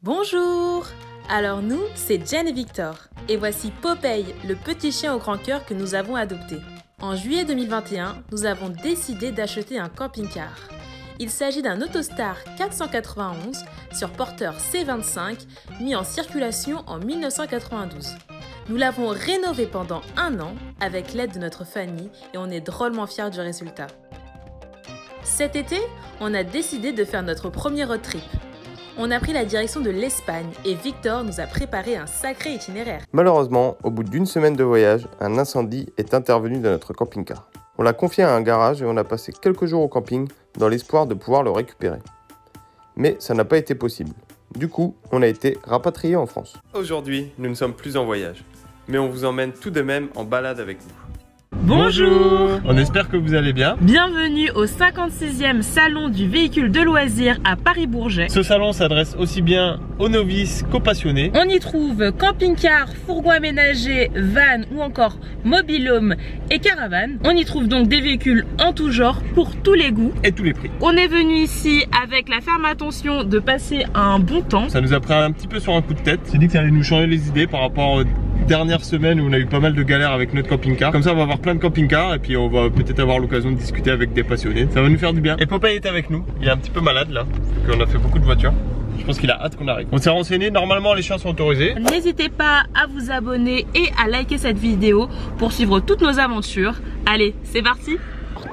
Bonjour! Alors nous, c'est Jen et Victor. Et voici Popeye, le petit chien au grand cœur que nous avons adopté. En juillet 2021, nous avons décidé d'acheter un camping-car. Il s'agit d'un Autostar 491 sur porteur C25 mis en circulation en 1992. Nous l'avons rénové pendant 1 an avec l'aide de notre famille et on est drôlement fiers du résultat. Cet été, on a décidé de faire notre premier road trip. On a pris la direction de l'Espagne et Victor nous a préparé un sacré itinéraire. Malheureusement, au bout d'une semaine de voyage, un incendie est intervenu dans notre camping-car. On l'a confié à un garage et on a passé quelques jours au camping dans l'espoir de pouvoir le récupérer. Mais ça n'a pas été possible. Du coup, on a été rapatrié en France. Aujourd'hui, nous ne sommes plus en voyage, mais on vous emmène tout de même en balade avec nous. Bonjour! On espère que vous allez bien. Bienvenue au 56e salon du véhicule de loisirs à Paris-Bourget. Ce salon s'adresse aussi bien aux novices qu'aux passionnés. On y trouve camping-car, fourgon aménagé, van ou encore mobil-home et caravane. On y trouve donc des véhicules en tout genre pour tous les goûts Et tous les prix. On est venu ici avec la ferme intention de passer un bon temps. Ça nous a pris un petit peu sur un coup de tête. C'est dit que ça allait nous changer les idées par rapport aux dernières semaines où on a eu pas mal de galères avec notre camping-car. Comme ça, on va avoir plein de camping-cars et puis on va peut-être avoir l'occasion de discuter avec des passionnés. Ça va nous faire du bien. Et Popeye est avec nous. Il est un petit peu malade là, parce qu'on a fait beaucoup de voitures. Je pense qu'il a hâte qu'on arrive. On s'est renseigné, normalement les chiens sont autorisés. N'hésitez pas à vous abonner et à liker cette vidéo pour suivre toutes nos aventures. Allez, c'est parti!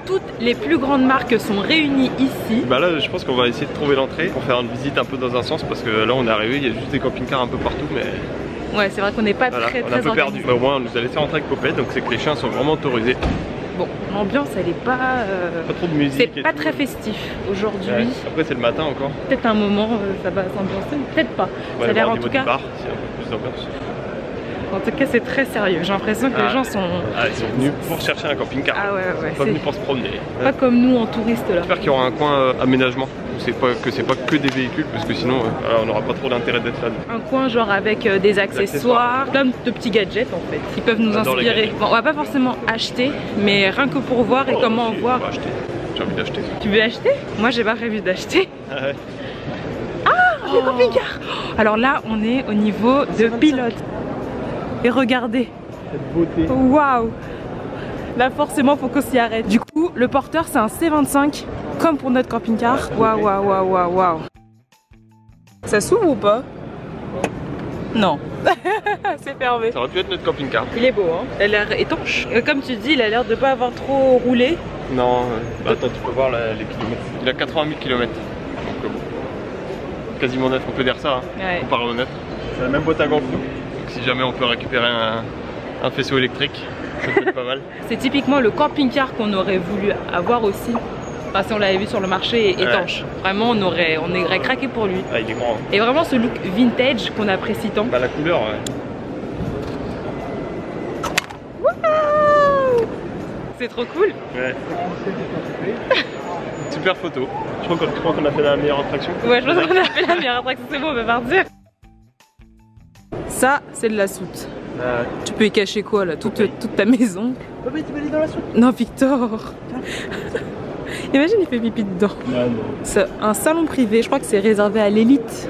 Toutes les plus grandes marques sont réunies ici. Bah là, je pense qu'on va essayer de trouver l'entrée pour faire une visite un peu dans un sens, parce que là on est arrivé, il y a juste des camping-cars un peu partout, mais Ouais, c'est vrai qu'on n'est pas voilà, très on a un peu perdu. organisé. Bah, au moins on nous a laissé rentrer avec Popeye, donc c'est que les chiens sont vraiment autorisés. Bon, l'ambiance elle est pas... Pas trop de musique. C'est pas très festif aujourd'hui. Ouais. Après c'est le matin encore. Peut-être un moment ça va s'ambiancer, peut-être pas. Ouais, Ça a l'air au en niveau tout cas. du bar, c'est un peu plus d'ambiance. En tout cas, c'est très sérieux. J'ai l'impression que les gens sont. Ah, ils sont venus pour chercher un camping-car. Ah ouais, Ils sont pas venus pour se promener. pas comme nous en touriste là. J'espère qu'il y aura un coin aménagement où c'est pas que des véhicules, parce que sinon voilà, on n'aura pas trop d'intérêt d'être là. Un coin genre avec des accessoires, plein de petits gadgets en fait, qui peuvent nous inspirer. Bon, on va pas forcément acheter, mais rien que pour voir et comment si, voir. On va acheter. J'ai envie d'acheter. Tu veux acheter? Moi, j'ai pas prévu d'acheter. Ah ouais. Ah, le camping-car. Alors là, on est au niveau de pilote. Et regardez. Cette beauté. Waouh! Là, forcément, faut qu'on s'y arrête. Du coup, le porteur, c'est un C25, comme pour notre camping-car. Waouh, waouh, waouh, waouh, waouh. Ça s'ouvre ou pas? Non. C'est fermé. Ça aurait pu être notre camping-car. Il est beau, hein? Il a l'air étanche. Comme tu dis, il a l'air de pas avoir trop roulé. Non, bah attends, tu peux voir les kilomètres. Il a 80 000 km. Donc bon. Quasiment neuf, on peut dire ça, hein, Ouais. comparé au neuf. C'est la même boîte à gonflou. Donc si jamais on peut récupérer un faisceau électrique, ça peut être pas mal. C'est typiquement le camping-car qu'on aurait voulu avoir aussi. Enfin, si on l'avait vu sur le marché étanche. Vraiment, on aurait craqué pour lui. Ah, il est grand. Hein. Et vraiment ce look vintage qu'on apprécie tant. Bah la couleur, ouais. C'est trop cool. Ouais. Super photo. Je crois qu'on a fait la meilleure attraction. Ouais, je pense qu'on a fait la meilleure attraction, c'est bon, on peut partir. Ça, c'est de la soute. Tu peux y cacher quoi là? Toute ta maison. Papa, tu peux aller dans la soupe? Non, Victor. Imagine, il fait pipi dedans. Non. C'est un salon privé, je crois que c'est réservé à l'élite.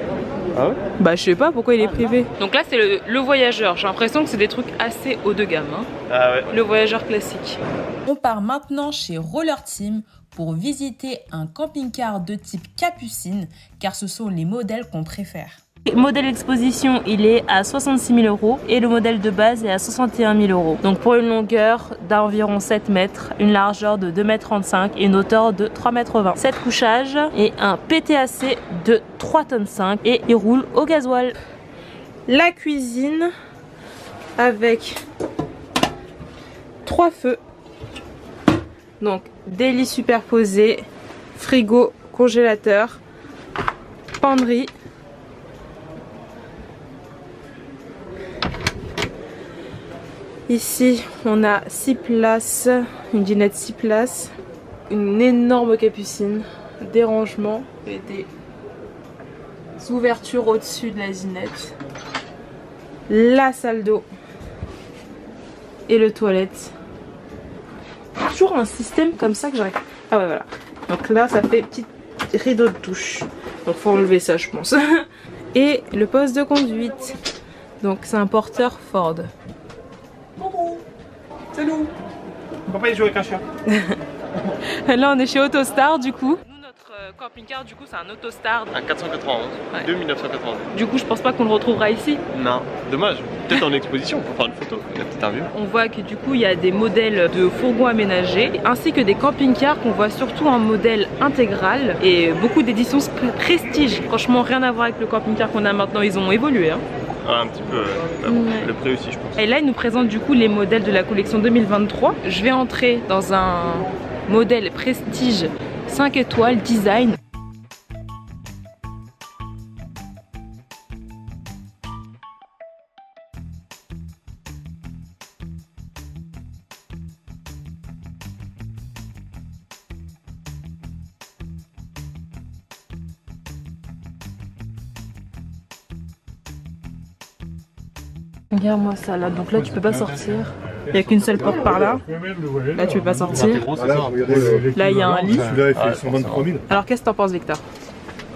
Ah ouais? Bah, je sais pas pourquoi il est privé. Donc là, c'est le voyageur. J'ai l'impression que c'est des trucs assez haut de gamme. Hein. Ah ouais. Le voyageur classique. On part maintenant chez Roller Team pour visiter un camping-car de type Capucine car ce sont les modèles qu'on préfère. Le modèle exposition, il est à 66 000 € et le modèle de base est à 61 000 €. Donc pour une longueur d'environ 7 mètres, une largeur de 2,35 m et une hauteur de 3,20 m. 7 couchages et un PTAC de 3,5 tonnes et il roule au gasoil. La cuisine avec 3 feux. Donc des lits superposés, frigo, congélateur, penderie. Ici, on a 6 places, une dinette 6 places, une énorme capucine, des rangements et des ouvertures au-dessus de la dinette, la salle d'eau et le toilette. Toujours un système comme ça que j'arrive. Ah ouais, voilà. Donc là, ça fait petit rideau de douche. Donc faut enlever ça, je pense. et le poste de conduite. Donc c'est un porteur Ford. C'est nous. Papa il joue avec un chien. Là on est chez Autostar du coup. Nous notre camping-car du coup c'est un Autostar. Un 491 de 1992. Du coup je pense pas qu'on le retrouvera ici. Non, dommage. Peut-être en exposition pour faire une photo. Il y a peut-être un vieux. On voit que du coup il y a des modèles de fourgons aménagés ainsi que des camping-cars qu'on voit surtout en modèle intégral et beaucoup d'éditions prestige. Franchement rien à voir avec le camping-car qu'on a maintenant, ils ont évolué hein. Ah, un petit peu, le prix aussi je pense. Et là il nous présente du coup les modèles de la collection 2023. Je vais entrer dans un modèle prestige 5 étoiles design. Regarde-moi ça là, donc là tu peux pas sortir. Il n'y a qu'une seule porte par là. Là tu peux pas sortir. Là il y a un lit. Celui-là il fait 123 000. Alors qu'est-ce que t'en penses Victor?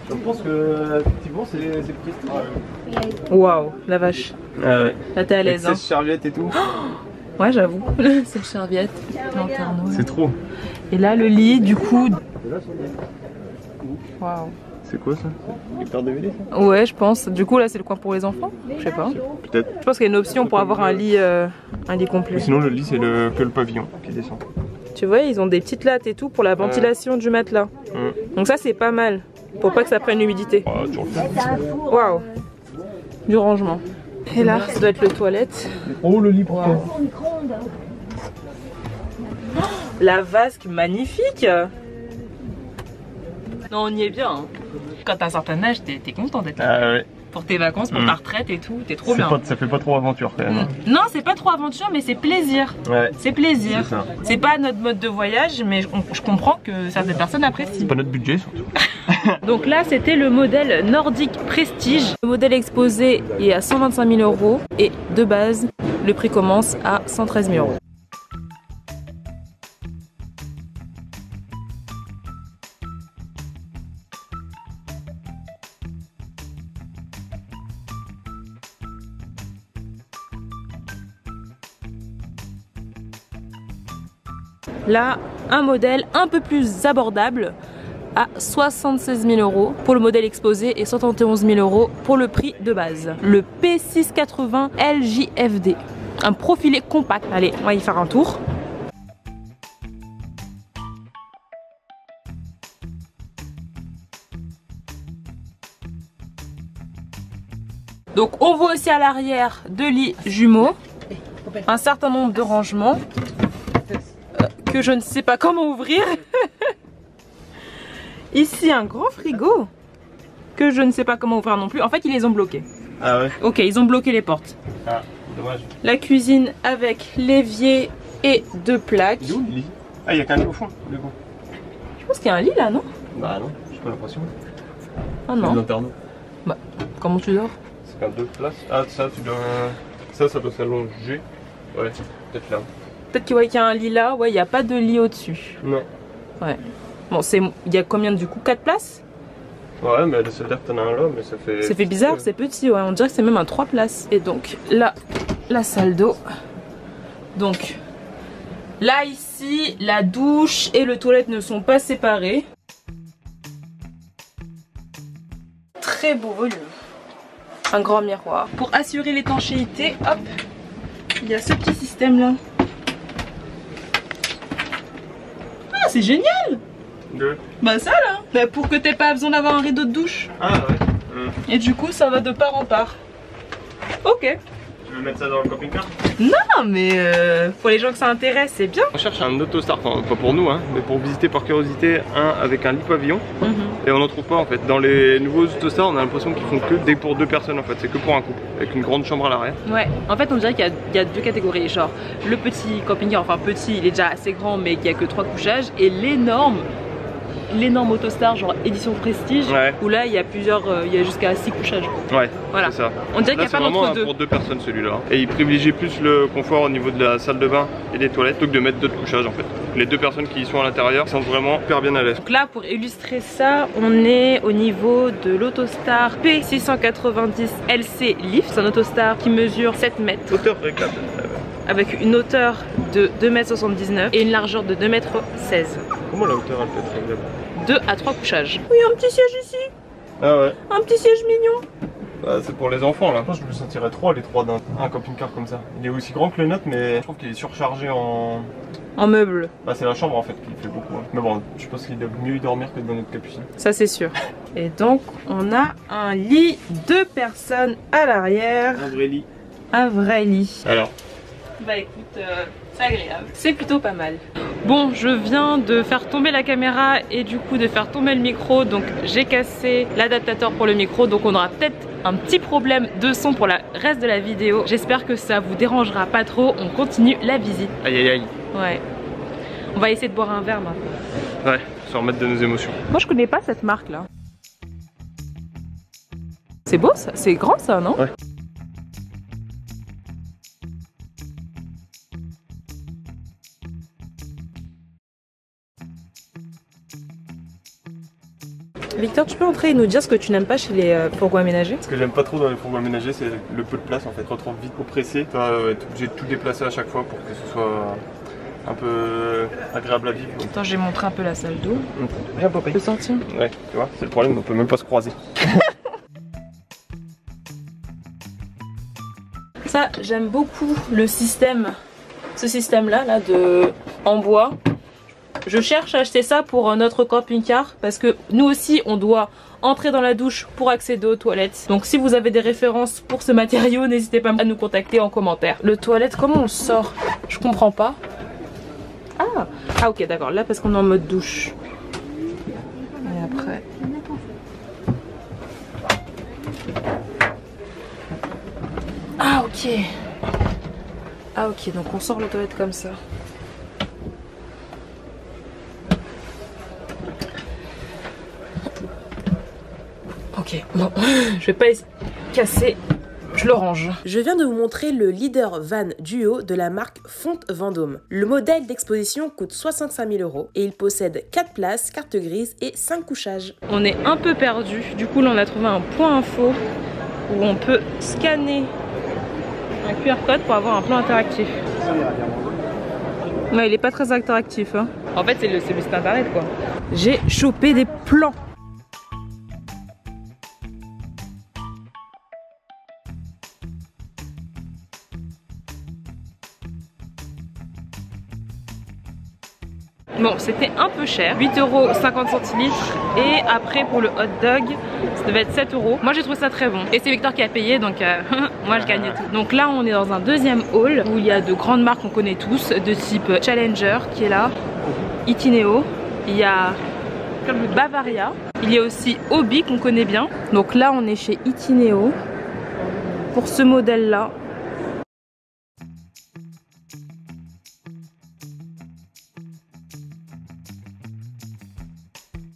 Je pense que effectivement c'est prestige. Waouh, la vache. Ah ouais. Là t'es à l'aise hein. Serviettes et tout. Ouais j'avoue, c'est le serviette, lanterneau. C'est trop. Et là le lit du coup. Waouh. C'est quoi ça? Lecteur DVD ça? Ouais je pense, du coup là c'est le coin pour les enfants, je sais pas. Peut-être. Je pense qu'il y a une option pour avoir un lit complet. Mais sinon le lit c'est que le pavillon qui descend. Tu vois ils ont des petites lattes et tout pour la ventilation du matelas. Donc ça c'est pas mal, pour pas que ça prenne l'humidité. Ah, toujours le cas. Waouh. Du rangement. Et là ça doit être le toilette. Oh le lit pour toi. La vasque magnifique. Non on y est bien hein. Quand t'as un certain âge t'es content d'être là. Ah ouais. Pour tes vacances, pour ta retraite et tout, t'es trop bien. Ça fait pas trop aventure quand même. Non c'est pas trop aventure mais c'est plaisir. Ouais. C'est plaisir. C'est C'est pas notre mode de voyage mais je comprends que certaines personnes apprécient. C'est pas notre budget surtout. Donc là c'était le modèle Nordic Prestige. Le modèle exposé est à 125 000 € et de base le prix commence à 113 000 €. Là, un modèle un peu plus abordable à 76 000 € pour le modèle exposé et 71 000 € pour le prix de base. Le P680 LJFD, un profilé compact. Allez, on va y faire un tour. Donc on voit aussi à l'arrière deux lits jumeaux, un certain nombre de rangements que je ne sais pas comment ouvrir. Ici un grand frigo que je ne sais pas comment ouvrir non plus. En fait ils les ont bloqués. Ah ouais. Ok, ils ont bloqué les portes. Ah dommage. La cuisine avec l'évier et deux plaques. Il est où le lit? Ah il y a qu'un lit au fond du coup. Je pense qu'il y a un lit là non? Bah non, j'ai pas l'impression. Ah non. Lanterneau. Bah comment tu dors? C'est qu'un deux places. Ah ça tu dois. Ça doit s'allonger. Ouais, peut-être là. Peut-être qu'il y a un lit là, ouais il n'y a pas de lit au-dessus. Non. Ouais. Bon il y a combien du coup? 4 places? Ouais mais c'est dire que t'en as un là mais ça fait... Ça fait bizarre, c'est petit ouais, on dirait que c'est même un 3 places. Et donc là, la salle d'eau. Donc là ici, la douche et le toilette ne sont pas séparés. Très beau volume. Un grand miroir. Pour assurer l'étanchéité, hop, il y a ce petit système là. Ah c'est génial! Bah ça là, bah, pour que t'aies pas besoin d'avoir un rideau de douche. Ah ouais. Et du coup ça va de part en part. Ok. Tu veux mettre ça dans le camping-car? Non mais pour les gens que ça intéresse c'est bien. On cherche un Autostar, enfin pas pour nous hein, mais pour visiter par curiosité un avec un lit pavillon. Et on n'en trouve pas en fait. Dans les nouveaux Autostars on a l'impression qu'ils font que pour 2 personnes en fait, c'est que pour un couple, avec une grande chambre à l'arrière. Ouais, en fait on dirait qu'il y a 2 catégories, genre le petit camping-car, enfin petit, il est déjà assez grand mais il n'y a que 3 couchages, et l'énorme l'énorme Autostar genre édition prestige, Ouais. où là il y a plusieurs, il y a jusqu'à 6 couchages. Ouais, Voilà. c'est ça. On dirait qu'il Là, n'y a c'est pas vraiment d'entre-deux. pour 2 personnes celui-là. Et il privilégie plus le confort au niveau de la salle de bain et des toilettes plutôt que de mettre d'autres couchages en fait. Les 2 personnes qui y sont à l'intérieur sont vraiment super bien à l'aise. Donc là, pour illustrer ça, on est au niveau de l'Autostar P690 LC Lift. C'est un Autostar qui mesure 7 mètres Hauteur réglable. avec une hauteur de 2,79 m et une largeur de 2,16 m. Comment la hauteur elle peut être réglable? 2 à 3 couchages. Oui, un petit siège ici, Ah ouais. un petit siège mignon. Bah, c'est pour les enfants là. Je pense que je me sentirais trop les 3 d'un camping-car comme ça. Il est aussi grand que le nôtre, mais je trouve qu'il est surchargé en. En meuble, Bah, c'est la chambre en fait qui fait beaucoup. Hein. Mais bon, je pense qu'il doit mieux y dormir que dans notre capucine. ça c'est sûr. Et donc, on a un lit 2 personnes à l'arrière. Un vrai lit. Un vrai lit. Alors. Bah écoute, c'est agréable. C'est plutôt pas mal. Bon, je viens de faire tomber la caméra et du coup de faire tomber le micro. Donc j'ai cassé l'adaptateur pour le micro. Donc on aura peut-être un petit problème de son pour le reste de la vidéo. J'espère que ça vous dérangera pas trop. On continue la visite. Aïe aïe aïe. Ouais. On va essayer de boire un verre maintenant. Ouais, se remettre de nos émotions. Moi je connais pas cette marque là. C'est beau ça, c'est grand ça, non? Ouais. Victor, tu peux entrer et nous dire ce que tu n'aimes pas chez les fourgons aménagés? Ce que j'aime pas trop dans les fourgons aménagés, c'est le peu de place en fait. Tu te retrouves vite oppressé. Tu vas être obligé de tout déplacer à chaque fois pour que ce soit un peu agréable à vivre. Attends, j'ai montré un peu la salle d'eau. Viens, Popeye. Tu peux sortir? Ouais, tu vois, c'est le problème, on peut même pas se croiser. Ça, j'aime beaucoup le système, ce système-là, là, en bois. Je cherche à acheter ça pour notre camping-car parce que nous aussi, on doit entrer dans la douche pour accéder aux toilettes. Donc si vous avez des références pour ce matériau, n'hésitez pas à nous contacter en commentaire. Le toilette, comment on le sort? Je comprends pas. Ah ok, d'accord, là parce qu'on est en mode douche. Et après... Ah ok. Ah ok, donc on sort la toilette comme ça. Ok, bon, je vais pas casser, je le range. Je viens de vous montrer le leader van duo de la marque Fonte Vendôme. Le modèle d'exposition coûte 65 000 € et il possède 4 places, carte grise et 5 couchages. On est un peu perdu, du coup là on a trouvé un point info où on peut scanner un QR code pour avoir un plan interactif. Ouais, il est pas très interactif hein. En fait c'est le site internet quoi. J'ai chopé des plans. Bon, c'était un peu cher, 8 € 50 centilitres et après pour le hot dog, ça devait être 7 €. Moi j'ai trouvé ça très bon et c'est Victor qui a payé donc moi je gagnais tout. Donc là on est dans un deuxième hall où il y a de grandes marques qu'on connaît tous de type Challenger qui est là, Itineo, il y a Bavaria, il y a aussi Hobby qu'on connaît bien. Donc là on est chez Itineo pour ce modèle là.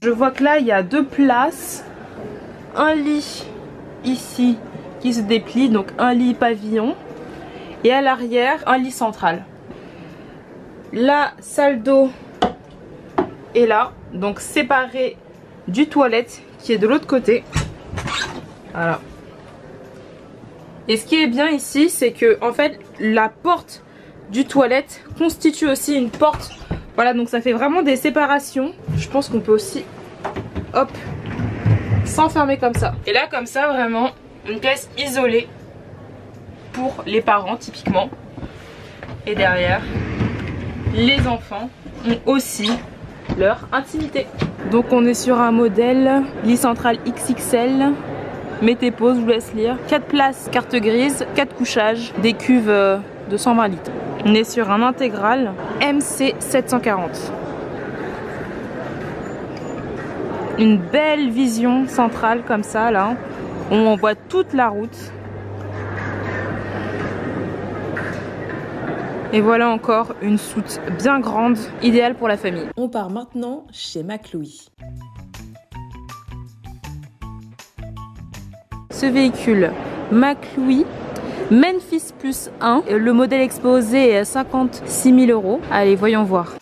Je vois que là il y a 2 places, un lit ici qui se déplie, donc un lit pavillon, et à l'arrière un lit central. La salle d'eau est là, donc séparée du toilette qui est de l'autre côté. Voilà. Et ce qui est bien ici, c'est que en fait la porte du toilette constitue aussi une porte. Voilà, donc ça fait vraiment des séparations. Je pense qu'on peut aussi, hop, s'enfermer comme ça. Et là, comme ça, vraiment, une pièce isolée pour les parents, typiquement. Et derrière, les enfants ont aussi leur intimité. Donc on est sur un modèle lit central XXL. Mettez pause, je vous laisse lire. 4 places, carte grise, 4 couchages, des cuves de 120 litres. On est sur un intégral MC 740. Une belle vision centrale comme ça là. On voit toute la route. Et voilà encore une soute bien grande, idéale pour la famille. On part maintenant chez McLouis. Ce véhicule McLouis Memphis Plus 1, le modèle exposé est à 56 000 €. Allez, voyons voir.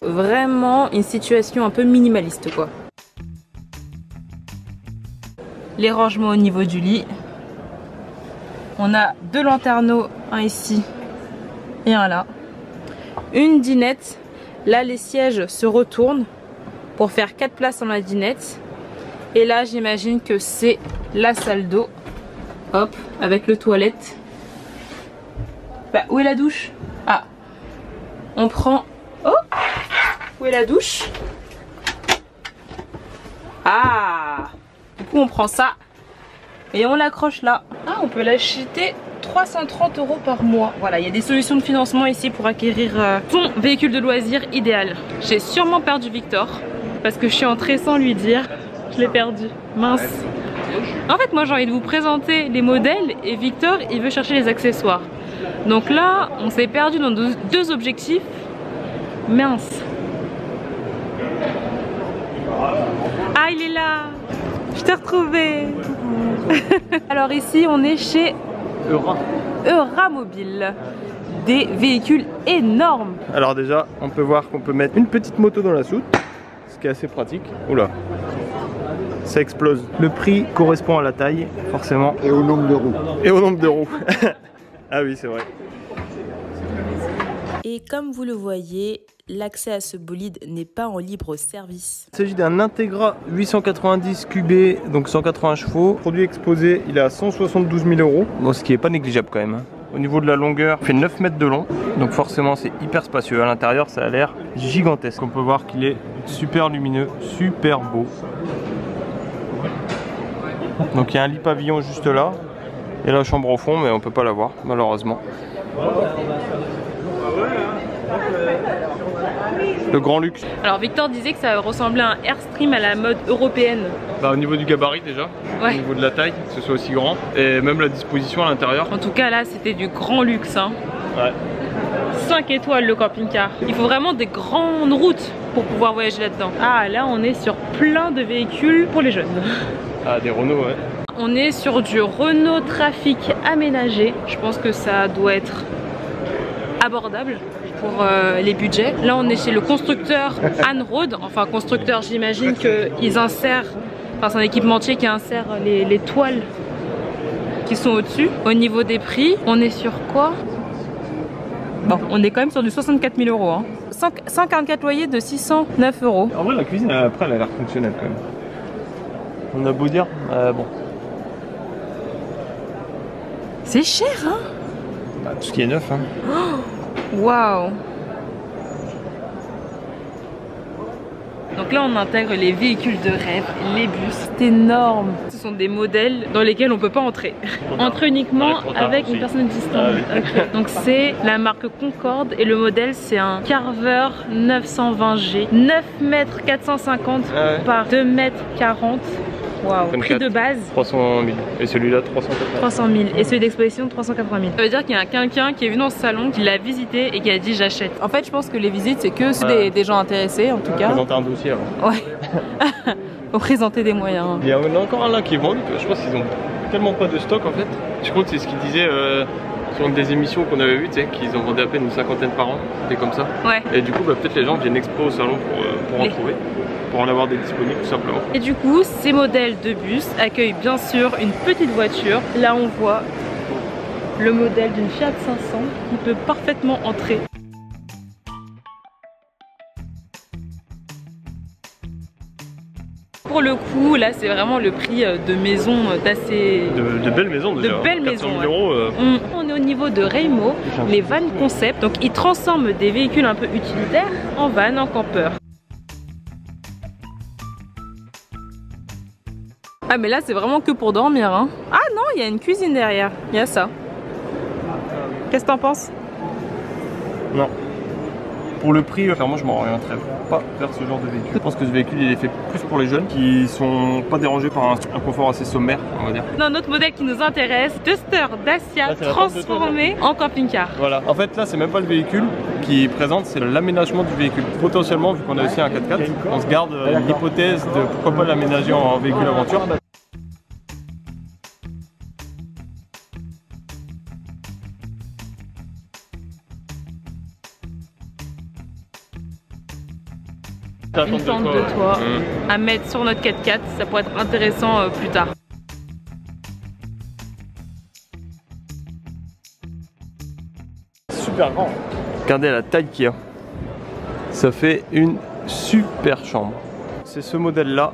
Vraiment une situation un peu minimaliste quoi. Les rangements au niveau du lit. On a 2 lanterneaux, un ici et un là. Une dinette. Là les sièges se retournent pour faire 4 places dans la dinette. Et là j'imagine que c'est la salle d'eau. Hop, avec le toilette. Bah où est la douche? Ah, on prend... Oh, où est la douche? Ah, du coup on prend ça et on l'accroche là. Ah, on peut l'acheter 330 € par mois. Voilà, il y a des solutions de financement ici pour acquérir son véhicule de loisir idéal. J'ai sûrement perdu Victor parce que je suis entrée sans lui dire. Je l'ai perdu, mince. En fait moi j'ai envie de vous présenter les modèles et Victor il veut chercher les accessoires. Donc là on s'est perdu dans deux objectifs. Mince. Ah, il est là. Je t'ai retrouvé. Alors ici on est chez Euramobile. Des véhicules énormes. Alors déjà, on peut voir qu'on peut mettre une petite moto dans la soute, ce qui est assez pratique. Oula, ça explose. Le prix correspond à la taille, forcément. Et au nombre de roues. Et au nombre de roues. Ah oui, c'est vrai. Et comme vous le voyez, l'accès à ce bolide n'est pas en libre service. Il s'agit d'un Integra 890 QB, donc 180 chevaux. Produit exposé, il est à 172 000 €. Bon, ce qui est pas négligeable quand même. Au niveau de la longueur, il fait 9 mètres de long. Donc forcément, c'est hyper spacieux. À l'intérieur, ça a l'air gigantesque. On peut voir qu'il est super lumineux, super beau. Donc il y a un lit pavillon juste là. Et la chambre au fond, mais on peut pas la voir, malheureusement. Le grand luxe. Alors Victor disait que ça ressemblait à un Airstream à la mode européenne. Bah, au niveau du gabarit déjà, ouais. Au niveau de la taille, que ce soit aussi grand, et même la disposition à l'intérieur. En tout cas là c'était du grand luxe hein. Ouais. 5 étoiles le camping-car. Il faut vraiment des grandes routes pour pouvoir voyager là-dedans. Ah là on est sur plein de véhicules pour les jeunes. Ah, des Renault, ouais. On est sur du Renault Trafic aménagé. Je pense que ça doit être abordable pour les budgets. Là on est chez le constructeur Anroad. Enfin constructeur, j'imagine qu'ils insèrent, enfin c'est un équipementier qui insère les toiles qui sont au-dessus. Au niveau des prix, on est sur quoi? Bon, on est quand même sur du 64 000 €. Hein. 144 loyers de 609 €. En vrai la cuisine après elle a l'air fonctionnelle quand même. On a beau dire, bon. C'est cher hein. Bah, tout ce qui est neuf hein. Waouh. Donc là on intègre les véhicules de rêve, les bus, c'est énorme. Ce sont des modèles dans lesquels on peut pas entrer. Entre uniquement avec une personne distante. Ah, oui. Okay. Donc c'est la marque Concorde et le modèle c'est un Carver 920G. 9 mètres 450 par 2 mètres 40. Waouh, prix de base 300 000 et celui-là 300 000 et celui d'exposition 380 000. Ça veut dire qu'il y a quelqu'un qui est venu dans ce salon, qui l'a visité et qui a dit j'achète. En fait je pense que les visites c'est que des gens intéressés en tout cas. Présenter un dossier avant. Ouais. Faut présenter des moyens. Il y en a encore un là qui est vendu, je pense qu'ils ont tellement pas de stock en fait. Je crois que c'est ce qu'ils disaient sur une des émissions qu'on avait vues, tu sais, qu'ils en vendaient à peine une cinquantaine par an, c'était comme ça. Ouais. Et du coup bah, peut-être les gens viennent exprès au salon pour en trouver. Pour en avoir des disponibles tout simplement. Et du coup, ces modèles de bus accueillent bien sûr une petite voiture. Là on voit le modèle d'une Fiat 500 qui peut parfaitement entrer. Pour le coup, là c'est vraiment le prix de maison d'assez... De belles maisons déjà. De belles maisons. 000 €. On est au niveau de Raymo, les van concept. Donc ils transforment des véhicules un peu utilitaires en van, en campeur. Ah mais là c'est vraiment que pour dormir hein. Ah non, il y a une cuisine derrière, il y a ça. Qu'est-ce que t'en penses? Non. Pour le prix, clairement, je m'orienterais pas vers ce genre de véhicule. Je pense que ce véhicule, il est fait plus pour les jeunes qui sont pas dérangés par un confort assez sommaire, on va dire. Non, notre modèle qui nous intéresse, Duster Dacia transformé en camping-car. Voilà. En fait, là, c'est même pas le véhicule qui présente, c'est l'aménagement du véhicule. Potentiellement, vu qu'on a aussi un 4x4, on se garde l'hypothèse de pourquoi pas l'aménager en véhicule aventure. Une tente de toit à mettre sur notre 4x4, ça pourrait être intéressant plus tard. Super grand. Regardez la taille qu'il y a. Ça fait une super chambre. C'est ce modèle là.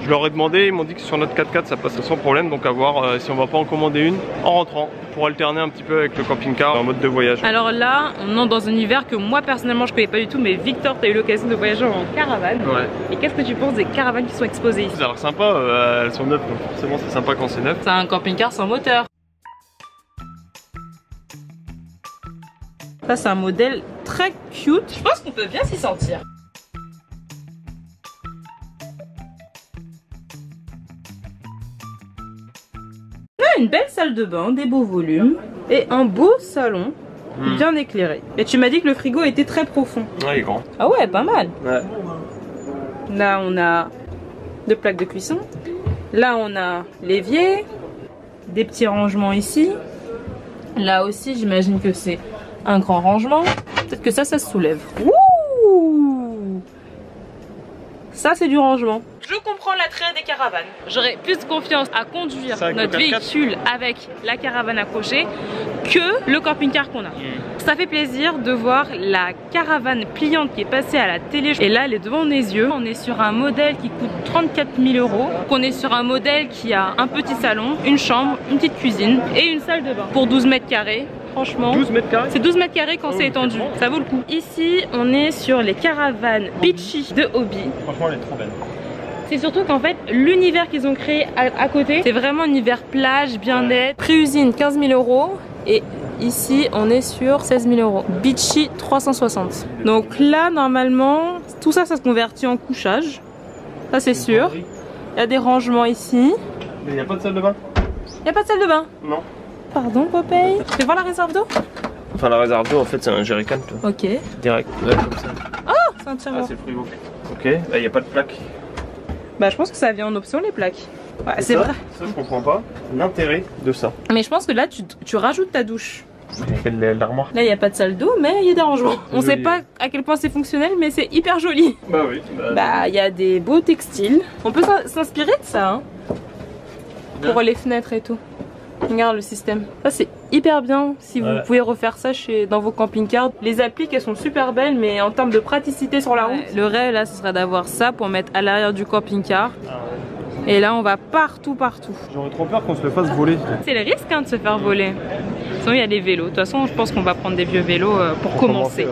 Je leur ai demandé, ils m'ont dit que sur notre 4x4 ça passerait sans problème, donc à voir si on va pas en commander une en rentrant pour alterner un petit peu avec le camping-car en mode de voyage. Alors là, on entre dans un univers que moi personnellement je connais pas du tout, mais Victor, tu as eu l'occasion de voyager en caravane. Ouais. Et qu'est-ce que tu penses des caravanes qui sont exposées ici? Ça a l'air sympa, elles sont neuves, donc forcément c'est sympa quand c'est neuf. C'est un camping-car sans moteur. Ça c'est un modèle très cute. Je pense qu'on peut bien s'y sentir. Une belle salle de bain, des beaux volumes et un beau salon bien éclairé. Et tu m'as dit que le frigo était très profond. Ouais, il est grand. Ah ouais, pas mal. Ouais. Là on a deux plaques de cuisson. Là on a l'évier, des petits rangements ici. Là aussi j'imagine que c'est un grand rangement. Peut-être que ça se soulève. Ouh, ça c'est du rangement. Je comprends l'attrait des caravanes. J'aurais plus confiance à conduire notre véhicule avec la caravane accrochée que le camping-car qu'on a. Ça fait plaisir de voir la caravane pliante qui est passée à la télé. Et là, elle est devant nos yeux. On est sur un modèle qui coûte 34 000 €. On est sur un modèle qui a un petit salon, une chambre, une petite cuisine et une salle de bain. Pour 12 mètres carrés. Franchement, 12 mètres carrés. C'est 12 mètres carrés quand c'est étendu. Ça vaut le coup. Ici, on est sur les caravanes Beachy de Hobby. Franchement, elle est trop belle. C'est surtout qu'en fait, l'univers qu'ils ont créé à côté, c'est vraiment un univers plage, bien-être. Prix usine 15 000 € et ici, on est sur 16 000 €. Beachy 360. Donc là, normalement, tout ça, ça se convertit en couchage. Ça, c'est sûr. Il y a des rangements ici. Mais il n'y a pas de salle de bain? Il n'y a pas de salle de bain? Non. Pardon, Popeye. Tu peux voir la réserve d'eau? Enfin, la réserve d'eau, en fait, c'est un jerrycan, toi. Ok. Direct, là, comme ça. Ah, c'est un tiroir. Ah, c'est le frigo. Ok, là, il n'y a pas de plaque. Bah, je pense que ça vient en option, les plaques. Ouais, c'est vrai. Ça, je comprends pas l'intérêt de ça. Mais je pense que là, tu rajoutes ta douche. L'armoire. Là, il n'y a pas de salle d'eau, mais il y a des rangements. On sait pas à quel point c'est fonctionnel, mais c'est hyper joli. Bah oui. Bah, il y a des beaux textiles. On peut s'inspirer de ça, hein, pour les fenêtres et tout. Regarde le système. Ça, c'est hyper bien si vous pouvez refaire ça dans vos camping-cars. Les appliques, elles sont super belles, mais en termes de praticité sur la route, le rêve, là, ce serait d'avoir ça pour mettre à l'arrière du camping-car. Et là, on va partout. J'aurais trop peur qu'on se le fasse voler. C'est le risque, hein, de se faire voler. Sinon, il y a des vélos. De toute façon, je pense qu'on va prendre des vieux vélos pour commencer.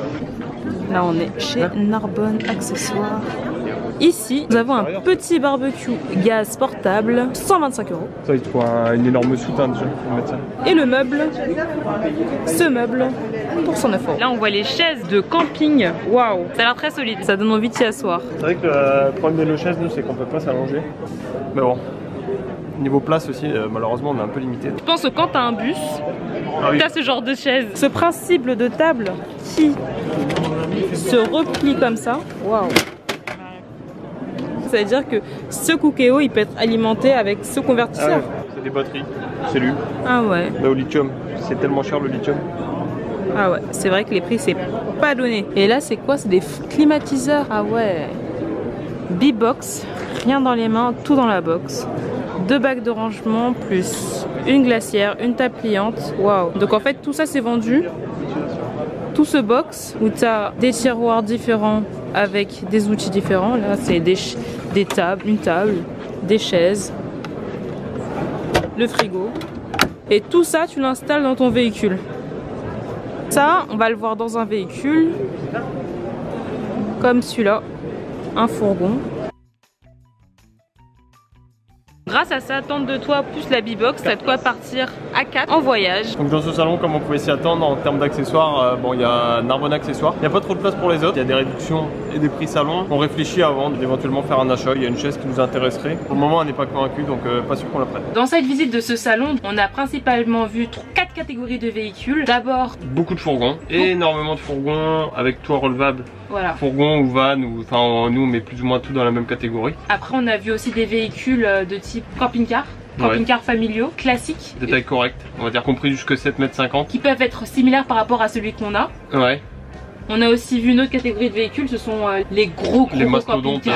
Là, on est chez Narbonne Accessoires. Ici, nous avons un petit barbecue gaz portable, 125 €. Ça, il te faut une énorme soutane déjà pour mettre ça. Et le meuble, ce meuble, pour 109 €. Là, on voit les chaises de camping. Waouh, ça a l'air très solide. Ça donne envie de s'y asseoir. C'est vrai que le problème de nos chaises, nous, c'est qu'on peut pas s'allonger. Mais bon, niveau place aussi, malheureusement, on est un peu limité. Je pense que quand t'as un bus, t'as ce genre de chaise. Ce principe de table qui se replie comme ça. Waouh. Ça veut dire que ce Cookéo, il peut être alimenté avec ce convertisseur. Ah ouais, c'est des batteries, c'est lui. Ah ouais. Mais au lithium, c'est tellement cher le lithium. Ah ouais, c'est vrai que les prix c'est pas donné. Et là c'est quoi? C'est des climatiseurs. Ah ouais. B-box, rien dans les mains, tout dans la box. 2 bacs de rangement plus une glacière, une table pliante. Waouh. Donc en fait tout ça c'est vendu. Tout ce box où tu as des tiroirs différents avec des outils différents. Là c'est des tables, une table, des chaises, le frigo. Et tout ça tu l'installes dans ton véhicule. Ça on va le voir dans un véhicule comme celui-là, un fourgon. Grâce à ça, tente de toi plus la B-Box, t'as de quoi partir à 4 en voyage. Donc dans ce salon, comme on pouvait s'y attendre en termes d'accessoires, bon il y a Narbonne Accessoires. Il n'y a pas trop de place pour les autres, il y a des réductions et des prix salon. On réfléchit avant d'éventuellement faire un achat, il y a une chaise qui nous intéresserait. Pour le moment, elle n'est pas convaincue, donc pas sûr qu'on la prenne. Dans cette visite de ce salon, on a principalement vu 4 catégories de véhicules. D'abord, beaucoup de fourgons, énormément de fourgons avec toit relevable. Voilà. Fourgon ou van, ou enfin nous on met plus ou moins tout dans la même catégorie. Après on a vu aussi des véhicules de type camping-car. Camping-car familiaux, classiques. De taille correcte, on va dire compris jusque 7,50 m. Qui peuvent être similaires par rapport à celui qu'on a. Ouais. On a aussi vu une autre catégorie de véhicules, ce sont les gros mastodontes,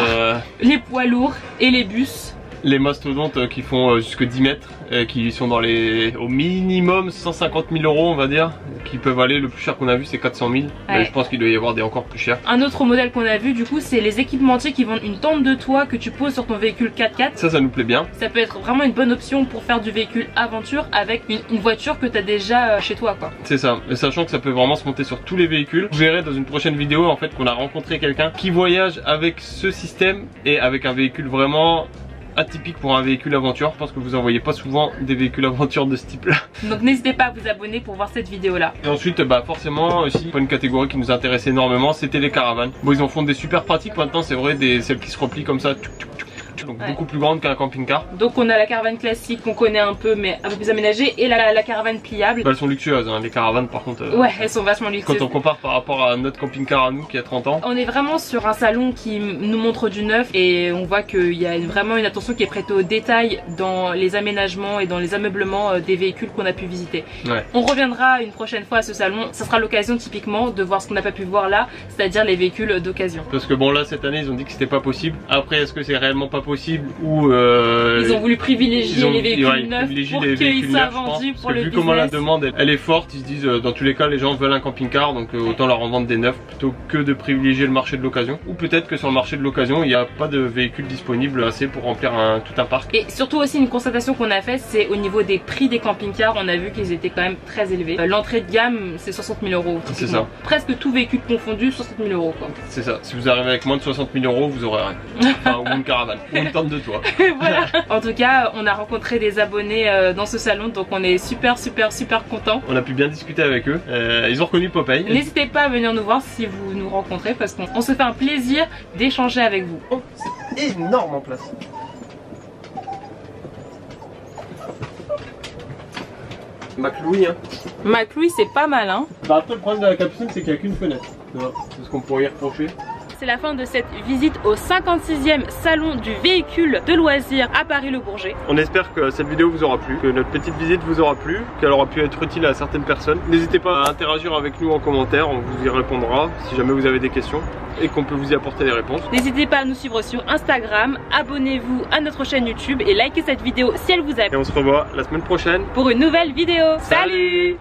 les poids lourds et les bus. Les mastodontes qui font jusque 10 mètres, qui sont dans les au minimum 150 000 euros on va dire, qui peuvent aller, le plus cher qu'on a vu c'est 400 000, mais je pense qu'il doit y avoir des encore plus chers. Un autre modèle qu'on a vu du coup c'est les équipementiers qui vendent une tente de toit que tu poses sur ton véhicule 4x4. Ça nous plaît bien. Ça peut être vraiment une bonne option pour faire du véhicule aventure avec une voiture que tu as déjà chez toi quoi. C'est ça, et sachant que ça peut vraiment se monter sur tous les véhicules. Vous verrez dans une prochaine vidéo en fait qu'on a rencontré quelqu'un qui voyage avec ce système et avec un véhicule vraiment atypique pour un véhicule aventure. Je pense que vous en voyez pas souvent des véhicules aventure de ce type là. Donc n'hésitez pas à vous abonner pour voir cette vidéo là. Et ensuite forcément aussi une catégorie qui nous intéressait énormément, c'était les caravanes. Bon ils en font des super pratiques maintenant, c'est vrai, celles qui se replient comme ça, donc beaucoup plus grande qu'un camping-car. Donc on a la caravane classique qu'on connaît un peu mais un peu plus aménagée, et la caravane pliable. Elles sont luxueuses hein, les caravanes par contre. Ouais, elles sont vachement luxueuses. Quand on compare par rapport à notre camping-car à nous qui a 30 ans. On est vraiment sur un salon qui nous montre du neuf, et on voit qu'il y a vraiment une attention qui est prêtée au détail dans les aménagements et dans les ameublements des véhicules qu'on a pu visiter. Ouais. On reviendra une prochaine fois à ce salon, ça sera l'occasion typiquement de voir ce qu'on n'a pas pu voir là, c'est-à-dire les véhicules d'occasion. Parce que bon là cette année ils ont dit que c'était pas possible. Après est-ce que c'est réellement pas possible ou ils ont voulu privilégier les véhicules neufs pour qu'ils soient vendus pour le business. Vu comment la demande elle est forte, ils se disent dans tous les cas les gens veulent un camping-car, donc autant leur en vendre des neufs plutôt que de privilégier le marché de l'occasion. Ou peut-être que sur le marché de l'occasion il n'y a pas de véhicules disponibles assez pour remplir tout un parc. Et surtout aussi une constatation qu'on a faite, c'est au niveau des prix des camping-cars, on a vu qu'ils étaient quand même très élevés. L'entrée de gamme c'est 60 000 euros. C'est ça. Presque tout véhicule confondu, 60 000 euros quoi. C'est ça, si vous arrivez avec moins de 60 000 euros vous aurez rien. Enfin ou une caravane, ou une tente de toit. Voilà. En tout cas, on a rencontré des abonnés dans ce salon, donc on est super contents. On a pu bien discuter avec eux. Ils ont reconnu Popeye. N'hésitez pas à venir nous voir si vous nous rencontrez, parce qu'on se fait un plaisir d'échanger avec vous. Oh, c'est énorme en place. McLouis hein. McLouis c'est pas mal hein. Après le problème de la capucine c'est qu'il n'y a qu'une fenêtre. C'est ce qu'on pourrait y reprocher. C'est la fin de cette visite au 56e salon du véhicule de loisirs à Paris-le-Bourget. On espère que cette vidéo vous aura plu, que notre petite visite vous aura plu, qu'elle aura pu être utile à certaines personnes. N'hésitez pas à interagir avec nous en commentaire, on vous y répondra si jamais vous avez des questions et qu'on peut vous y apporter les réponses. N'hésitez pas à nous suivre sur Instagram, abonnez-vous à notre chaîne YouTube et likez cette vidéo si elle vous a plu. Et on se revoit la semaine prochaine pour une nouvelle vidéo. Salut!